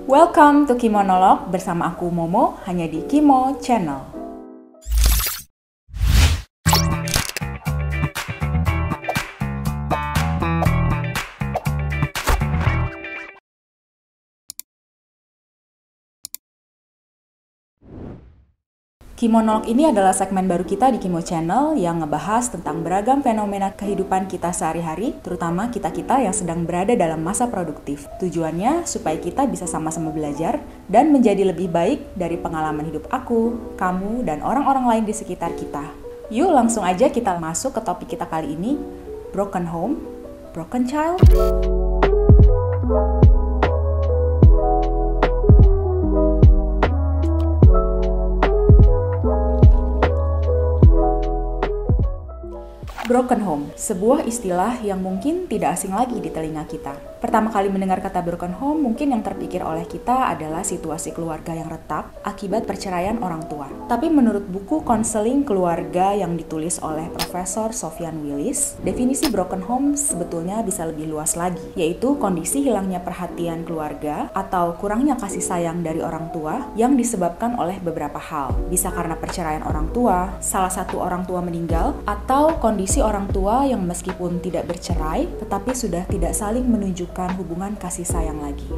Welcome to Kimonolog bersama aku Momo hanya di Kimo Channel. Kimonolog ini adalah segmen baru kita di Kimo Channel yang ngebahas tentang beragam fenomena kehidupan kita sehari-hari, terutama kita-kita yang sedang berada dalam masa produktif. Tujuannya supaya kita bisa sama-sama belajar dan menjadi lebih baik dari pengalaman hidup aku, kamu, dan orang-orang lain di sekitar kita. Yuk langsung aja kita masuk ke topik kita kali ini, Broken Home, Broken Child. Broken home, sebuah istilah yang mungkin tidak asing lagi di telinga kita. Pertama kali mendengar kata broken home, mungkin yang terpikir oleh kita adalah situasi keluarga yang retak akibat perceraian orang tua. Tapi menurut buku konseling keluarga yang ditulis oleh Profesor Sofyan Willis, definisi broken home sebetulnya bisa lebih luas lagi, yaitu kondisi hilangnya perhatian keluarga atau kurangnya kasih sayang dari orang tua yang disebabkan oleh beberapa hal. Bisa karena perceraian orang tua, salah satu orang tua meninggal, atau kondisi orang tua yang meskipun tidak bercerai, tetapi sudah tidak saling menunjukkan hubungan kasih sayang lagi.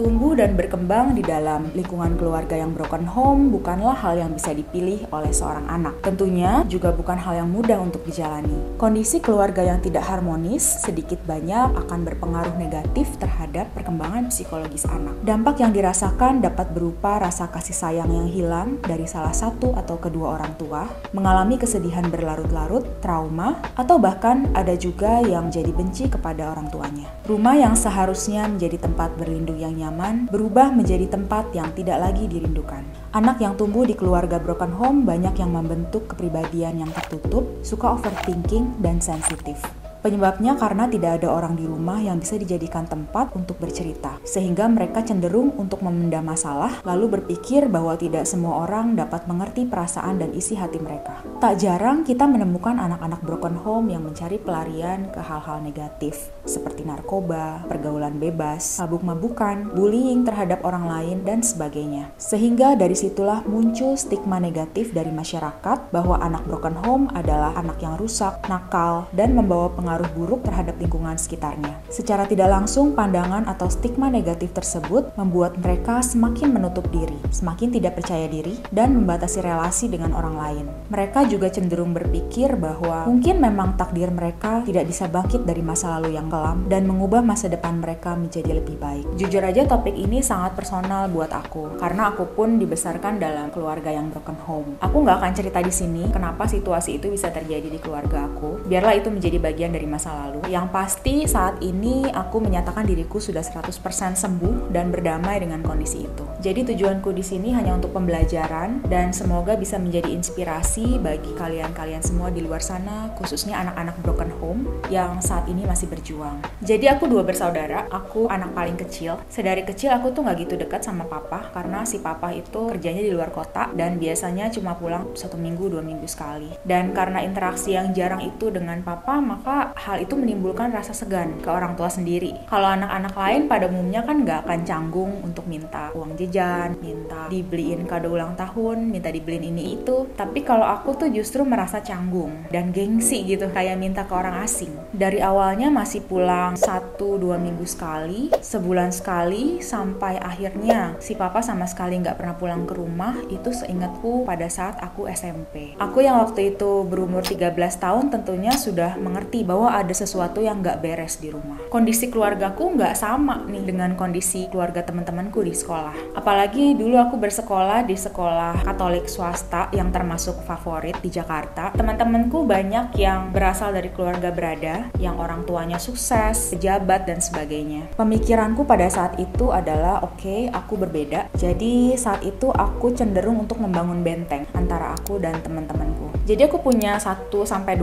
Tumbuh dan berkembang di dalam lingkungan keluarga yang broken home bukanlah hal yang bisa dipilih oleh seorang anak. Tentunya juga bukan hal yang mudah untuk dijalani. Kondisi keluarga yang tidak harmonis sedikit banyak akan berpengaruh negatif terhadap perkembangan psikologis anak. Dampak yang dirasakan dapat berupa rasa kasih sayang yang hilang dari salah satu atau kedua orang tua, mengalami kesedihan berlarut-larut, trauma, atau bahkan ada juga yang jadi benci kepada orang tuanya. Rumah yang seharusnya menjadi tempat berlindung yang nyaman berubah menjadi tempat yang tidak lagi dirindukan. Anak yang tumbuh di keluarga broken home banyak yang membentuk kepribadian yang tertutup, suka overthinking, dan sensitif. Penyebabnya karena tidak ada orang di rumah yang bisa dijadikan tempat untuk bercerita, sehingga mereka cenderung untuk memendam masalah, lalu berpikir bahwa tidak semua orang dapat mengerti perasaan dan isi hati mereka. Tak jarang kita menemukan anak-anak broken home yang mencari pelarian ke hal-hal negatif, seperti narkoba, pergaulan bebas, mabuk-mabukan, bullying terhadap orang lain, dan sebagainya. Sehingga dari situlah muncul stigma negatif dari masyarakat bahwa anak broken home adalah anak yang rusak, nakal, dan membawa pengaruh buruk terhadap lingkungan sekitarnya. Secara tidak langsung, pandangan atau stigma negatif tersebut membuat mereka semakin menutup diri, semakin tidak percaya diri, dan membatasi relasi dengan orang lain. Mereka juga cenderung berpikir bahwa mungkin memang takdir mereka tidak bisa bangkit dari masa lalu yang kelam dan mengubah masa depan mereka menjadi lebih baik. Jujur aja topik ini sangat personal buat aku, karena aku pun dibesarkan dalam keluarga yang broken home. Aku nggak akan cerita di sini kenapa situasi itu bisa terjadi di keluarga aku. Biarlah itu menjadi bagian dari masa lalu. Yang pasti saat ini aku menyatakan diriku sudah 100% sembuh dan berdamai dengan kondisi itu. Jadi tujuanku di sini hanya untuk pembelajaran dan semoga bisa menjadi inspirasi bagi kalian-kalian semua di luar sana, khususnya anak-anak broken home yang saat ini masih berjuang. Jadi aku dua bersaudara, aku anak paling kecil. Sedari kecil aku tuh gak gitu dekat sama papa karena si papa itu kerjanya di luar kota dan biasanya cuma pulang 1 minggu 2 minggu sekali. Dan karena interaksi yang jarang itu dengan papa, maka hal itu menimbulkan rasa segan ke orang tua sendiri. Kalau anak-anak lain pada umumnya kan gak akan canggung untuk minta uang jajan, minta dibeliin kado ulang tahun, minta dibeliin ini itu. Tapi kalau aku tuh justru merasa canggung dan gengsi gitu, kayak minta ke orang asing. Dari awalnya masih pulang 1-2 minggu sekali, sebulan sekali, sampai akhirnya si papa sama sekali gak pernah pulang ke rumah. Itu seingatku pada saat aku SMP. Aku yang waktu itu berumur 13 tahun tentunya sudah mengerti bahwa ada sesuatu yang gak beres di rumah. Kondisi keluargaku gak sama nih dengan kondisi keluarga teman-temanku di sekolah. Apalagi dulu aku bersekolah di sekolah Katolik swasta yang termasuk favorit di Jakarta. Teman-temanku banyak yang berasal dari keluarga berada, yang orang tuanya sukses, pejabat, dan sebagainya. Pemikiranku pada saat itu adalah oke, aku berbeda. Jadi saat itu aku cenderung untuk membangun benteng antara aku dan teman-temanku. Jadi aku punya 1-2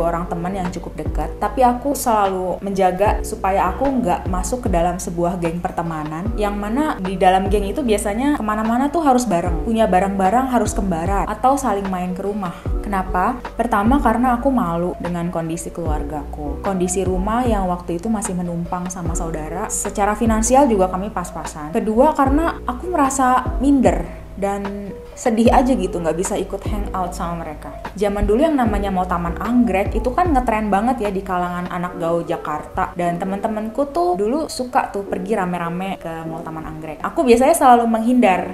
orang teman yang cukup dekat, tapi Tapi aku selalu menjaga supaya aku nggak masuk ke dalam sebuah geng pertemanan yang mana di dalam geng itu biasanya kemana-mana tuh harus bareng, punya barang-barang harus kembaran atau saling main ke rumah. Kenapa? Pertama karena aku malu dengan kondisi keluargaku, kondisi rumah yang waktu itu masih menumpang sama saudara. Secara finansial juga kami pas-pasan. Kedua karena aku merasa minder dan sedih aja gitu nggak bisa ikut hangout sama mereka. Zaman dulu yang namanya mau taman anggrek itu kan ngetren banget ya di kalangan anak gaul Jakarta, dan teman-temanku tuh dulu suka tuh pergi rame-rame ke mau taman anggrek. Aku biasanya selalu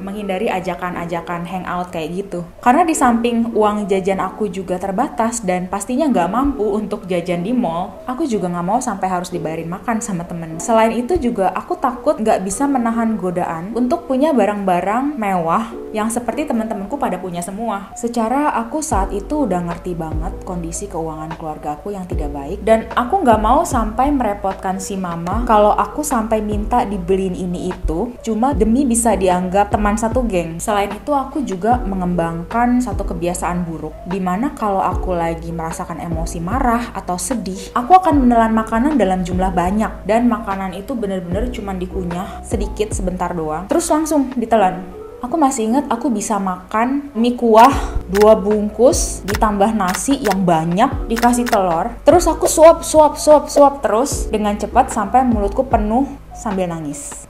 menghindari ajakan-ajakan hangout kayak gitu, karena di samping uang jajan aku juga terbatas dan pastinya nggak mampu untuk jajan di mall, aku juga nggak mau sampai harus dibayarin makan sama temen. Selain itu juga aku takut nggak bisa menahan godaan untuk punya barang-barang mewah yang seperti teman-temanku pada punya semua. Secara aku saat itu udah ngerti banget kondisi keuangan keluarga aku yang tidak baik, dan aku nggak mau sampai merepotkan si mama kalau aku sampai minta dibeliin ini itu cuma demi bisa dianggap teman satu geng. Selain itu aku juga mengembangkan satu kebiasaan buruk, dimana kalau aku lagi merasakan emosi marah atau sedih, aku akan menelan makanan dalam jumlah banyak, dan makanan itu bener-bener cuma dikunyah sedikit sebentar doang terus langsung ditelan. Aku masih ingat aku bisa makan mie kuah 2 bungkus ditambah nasi yang banyak dikasih telur, terus aku suap terus dengan cepat sampai mulutku penuh sambil nangis.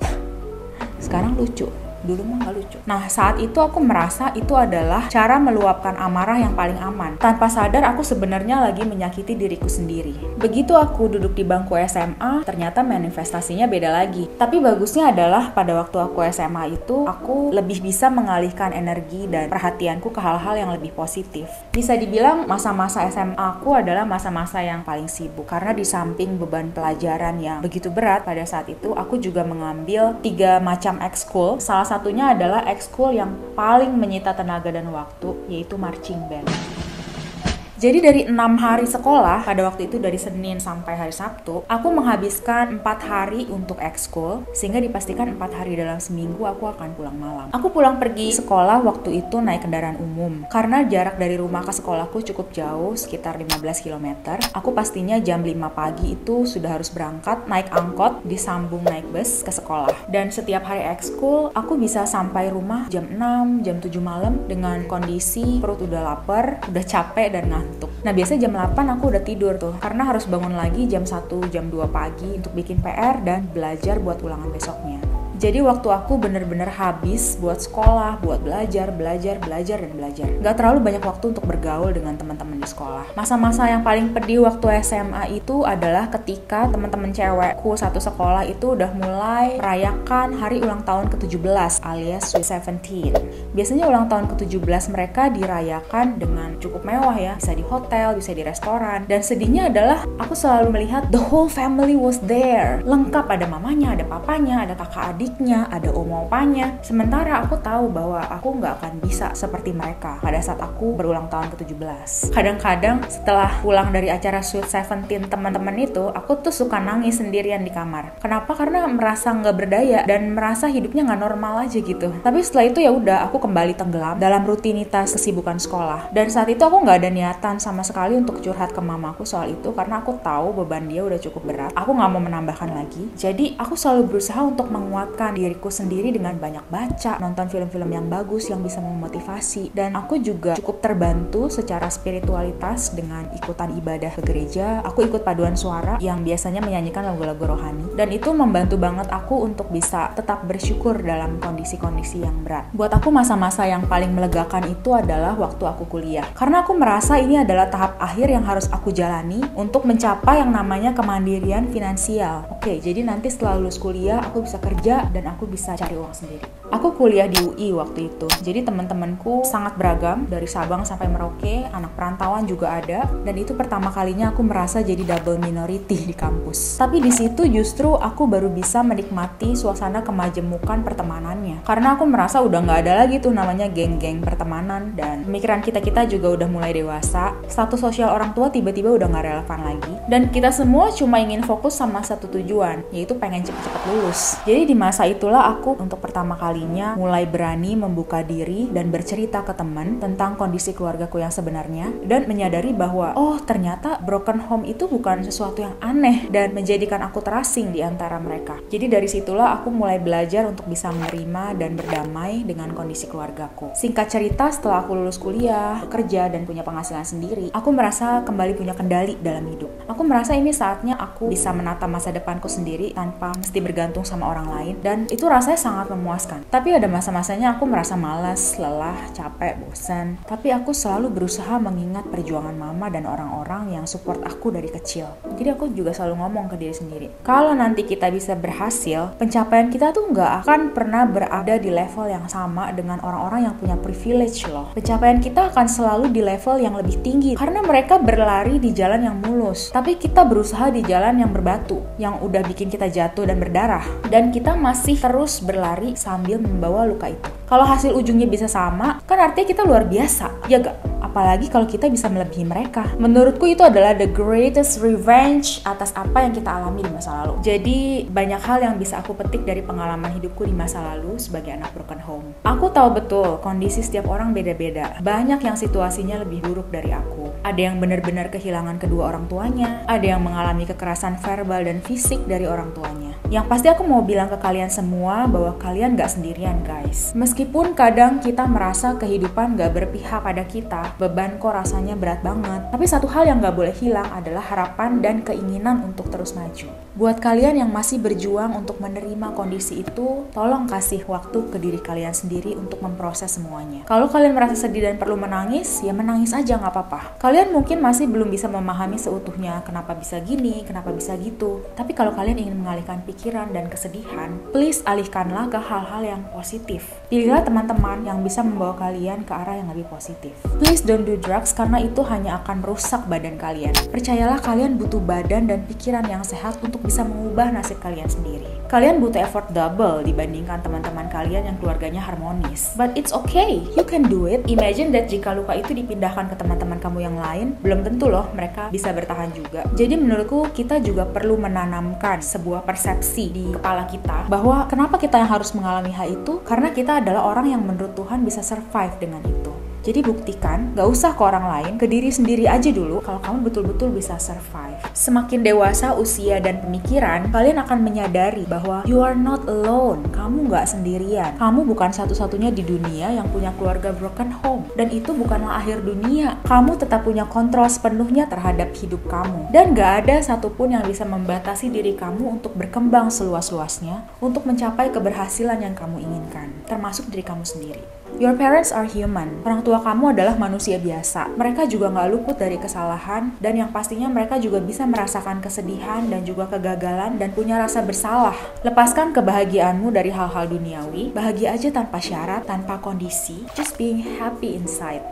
Sekarang lucu, dulu mah gak lucu. Nah, saat itu aku merasa itu adalah cara meluapkan amarah yang paling aman. Tanpa sadar aku sebenarnya lagi menyakiti diriku sendiri. Begitu aku duduk di bangku SMA, ternyata manifestasinya beda lagi. Tapi bagusnya adalah pada waktu aku SMA itu, aku lebih bisa mengalihkan energi dan perhatianku ke hal-hal yang lebih positif. Bisa dibilang masa-masa SMA aku adalah masa-masa yang paling sibuk, karena di samping beban pelajaran yang begitu berat pada saat itu, aku juga mengambil 3 macam ekskul. Salah satunya adalah ekskul yang paling menyita tenaga dan waktu, yaitu marching band. Jadi dari 6 hari sekolah, pada waktu itu dari Senin sampai hari Sabtu, aku menghabiskan 4 hari untuk ekskul, sehingga dipastikan 4 hari dalam seminggu aku akan pulang malam. Aku pulang pergi sekolah waktu itu naik kendaraan umum, karena jarak dari rumah ke sekolahku cukup jauh, sekitar 15 km. Aku pastinya jam 5 pagi itu sudah harus berangkat, naik angkot, disambung naik bus ke sekolah. Dan setiap hari ekskul, aku bisa sampai rumah jam 6, jam 7 malam dengan kondisi perut udah lapar, udah capek dan ngantuk. Nah, biasanya jam 8 aku udah tidur tuh, karena harus bangun lagi jam 1, jam 2 pagi untuk bikin PR dan belajar buat ulangan besoknya. Jadi waktu aku bener-bener habis buat sekolah, buat belajar. Gak terlalu banyak waktu untuk bergaul dengan teman-teman di sekolah. Masa-masa yang paling pedih waktu SMA itu adalah ketika teman-teman cewekku satu sekolah itu udah mulai merayakan hari ulang tahun ke-17 alias Sweet 17. Biasanya ulang tahun ke-17 mereka dirayakan dengan cukup mewah ya, bisa di hotel, bisa di restoran. Dan sedihnya adalah aku selalu melihat the whole family was there. Lengkap, ada mamanya, ada papanya, ada kakak adik, ada opanya. Sementara aku tahu bahwa aku nggak akan bisa seperti mereka pada saat aku berulang tahun ke-17. Kadang-kadang setelah pulang dari acara Sweet 17 teman-teman itu, aku tuh suka nangis sendirian di kamar. Kenapa? Karena merasa nggak berdaya dan merasa hidupnya nggak normal aja gitu. Tapi setelah itu ya udah, aku kembali tenggelam dalam rutinitas kesibukan sekolah. Dan saat itu aku nggak ada niatan sama sekali untuk curhat ke mamaku soal itu, karena aku tahu beban dia udah cukup berat. Aku nggak mau menambahkan lagi. Jadi aku selalu berusaha untuk menguatkan diriku sendiri dengan banyak baca, nonton film-film yang bagus yang bisa memotivasi, dan aku juga cukup terbantu secara spiritualitas dengan ikutan ibadah ke gereja. Aku ikut paduan suara yang biasanya menyanyikan lagu-lagu rohani, dan itu membantu banget aku untuk bisa tetap bersyukur dalam kondisi-kondisi yang berat. Buat aku masa-masa yang paling melegakan itu adalah waktu aku kuliah, karena aku merasa ini adalah tahap akhir yang harus aku jalani untuk mencapai yang namanya kemandirian finansial. Oke, jadi nanti setelah lulus kuliah aku bisa kerja dan aku bisa cari uang sendiri. Aku kuliah di UI waktu itu. Jadi teman-temanku sangat beragam, dari Sabang sampai Merauke, anak perantauan juga ada, dan itu pertama kalinya aku merasa jadi double minority di kampus. Tapi di situ justru aku baru bisa menikmati suasana kemajemukan pertemanannya. Karena aku merasa udah nggak ada lagi tuh namanya geng-geng pertemanan, dan pemikiran kita juga udah mulai dewasa. Status sosial orang tua tiba-tiba udah nggak relevan lagi. Dan kita semua cuma ingin fokus sama satu tujuan, yaitu pengen cepet-cepet lulus. Jadi di masa masa itulah aku untuk pertama kalinya mulai berani membuka diri dan bercerita ke teman tentang kondisi keluargaku yang sebenarnya, dan menyadari bahwa oh ternyata broken home itu bukan sesuatu yang aneh dan menjadikan aku terasing di antara mereka. Jadi dari situlah aku mulai belajar untuk bisa menerima dan berdamai dengan kondisi keluargaku. Singkat cerita, setelah aku lulus kuliah, bekerja, dan punya penghasilan sendiri, aku merasa kembali punya kendali dalam hidup. Aku merasa ini saatnya aku bisa menata masa depanku sendiri tanpa mesti bergantung sama orang lain, dan itu rasanya sangat memuaskan. Tapi ada masa-masanya aku merasa malas, lelah, capek, bosan. Tapi aku selalu berusaha mengingat perjuangan mama dan orang-orang yang support aku dari kecil. Jadi aku juga selalu ngomong ke diri sendiri, kalau nanti kita bisa berhasil, pencapaian kita tuh nggak akan pernah berada di level yang sama dengan orang-orang yang punya privilege loh. Pencapaian kita akan selalu di level yang lebih tinggi karena mereka berlari di jalan yang mulus, tapi kita berusaha di jalan yang berbatu, yang udah bikin kita jatuh dan berdarah, dan kita masih terus berlari sambil membawa luka itu. Kalau hasil ujungnya bisa sama, kan artinya kita luar biasa, ya gak? Apalagi kalau kita bisa melebihi mereka. Menurutku itu adalah the greatest revenge atas apa yang kita alami di masa lalu. Jadi banyak hal yang bisa aku petik dari pengalaman hidupku di masa lalu sebagai anak broken home. Aku tahu betul kondisi setiap orang beda-beda. Banyak yang situasinya lebih buruk dari aku. Ada yang benar-benar kehilangan kedua orang tuanya, ada yang mengalami kekerasan verbal dan fisik dari orang tuanya. Yang pasti aku mau bilang ke kalian semua bahwa kalian gak sendirian guys. Meskipun kadang kita merasa kehidupan gak berpihak pada kita, beban kok rasanya berat banget, tapi satu hal yang gak boleh hilang adalah harapan dan keinginan untuk terus maju. Buat kalian yang masih berjuang untuk menerima kondisi itu, tolong kasih waktu ke diri kalian sendiri untuk memproses semuanya. Kalau kalian merasa sedih dan perlu menangis, ya menangis aja gak apa-apa. Kalian mungkin masih belum bisa memahami seutuhnya kenapa bisa gini, kenapa bisa gitu. Tapi kalau kalian ingin mengalihkan pikiran dan kesedihan, please alihkanlah ke hal-hal yang positif. Pilihlah teman-teman yang bisa membawa kalian ke arah yang lebih positif. Please don't do drugs karena itu hanya akan merusak badan kalian. Percayalah kalian butuh badan dan pikiran yang sehat untuk bisa mengubah nasib kalian sendiri. Kalian butuh effort double dibandingkan teman-teman kalian yang keluarganya harmonis. But it's okay, you can do it. Imagine that jika luka itu dipindahkan ke teman-teman kamu yang lain, belum tentu loh mereka bisa bertahan juga. Jadi menurutku kita juga perlu menanamkan sebuah persepsi di kepala kita bahwa kenapa kita yang harus mengalami hal itu, karena kita adalah orang yang menurut Tuhan bisa survive dengan itu. Jadi buktikan, gak usah ke orang lain, ke diri sendiri aja dulu kalau kamu betul-betul bisa survive. Semakin dewasa usia dan pemikiran, kalian akan menyadari bahwa you are not alone. Kamu gak sendirian. Kamu bukan satu-satunya di dunia yang punya keluarga broken home. Dan itu bukanlah akhir dunia. Kamu tetap punya kontrol sepenuhnya terhadap hidup kamu. Dan gak ada satupun yang bisa membatasi diri kamu untuk berkembang seluas-luasnya, untuk mencapai keberhasilan yang kamu inginkan, termasuk diri kamu sendiri. Your parents are human. Orang tua kamu adalah manusia biasa. Mereka juga gak luput dari kesalahan, dan yang pastinya mereka juga bisa merasakan kesedihan dan juga kegagalan dan punya rasa bersalah. Lepaskan kebahagiaanmu dari hal-hal duniawi. Bahagia aja tanpa syarat, tanpa kondisi. Just being happy inside.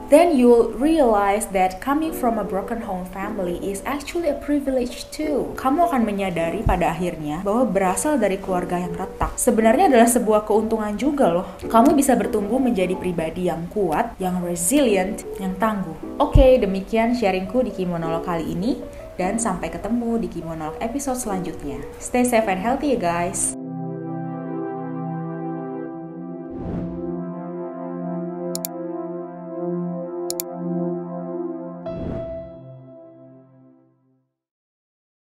Then you'll realize that coming from a broken home family is actually a privilege too. Kamu akan menyadari pada akhirnya bahwa berasal dari keluarga yang retak sebenarnya adalah sebuah keuntungan juga loh. Kamu bisa bertumbuh menjadi pribadi yang kuat, yang resilient, yang tangguh. Oke, demikian sharingku di Kimonolog kali ini, dan sampai ketemu di Kimonolog episode selanjutnya. Stay safe and healthy ya guys.